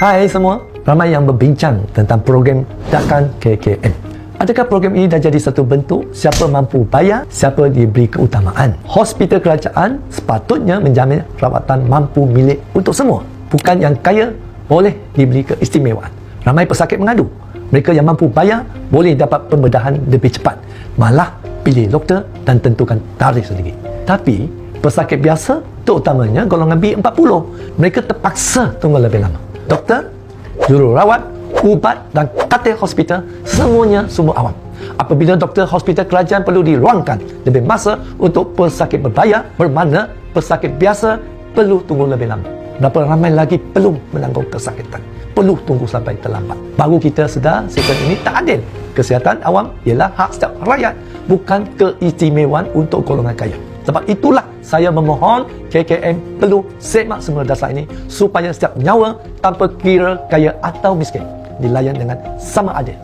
Hai semua, ramai yang berbincang tentang program Takkan KKM. Adakah program ini dah jadi satu bentuk siapa mampu bayar, siapa diberi keutamaan? Hospital kerajaan sepatutnya menjamin rawatan mampu milik untuk semua. Bukan yang kaya boleh diberi keistimewaan. Ramai pesakit mengadu, mereka yang mampu bayar boleh dapat pembedahan lebih cepat. Malah pilih doktor dan tentukan tarikh sendiri. Tapi pesakit biasa, terutamanya golongan B40, mereka terpaksa tunggu lebih lama. Doktor, jururawat, ubat dan katil hospital semuanya semua awam. Apabila doktor hospital kerajaan perlu diluangkan lebih masa untuk pesakit berbayar, bermakna pesakit biasa perlu tunggu lebih lama. Berapa ramai lagi belum menanggung kesakitan, perlu tunggu sampai terlambat. Baru kita sedar sistem ini tak adil. Kesihatan awam ialah hak setiap rakyat, bukan keistimewaan untuk golongan kaya. Sebab itulah saya memohon KKM perlu semak semua dasar ini supaya setiap nyawa tanpa kira kaya atau miskin dilayan dengan sama adil.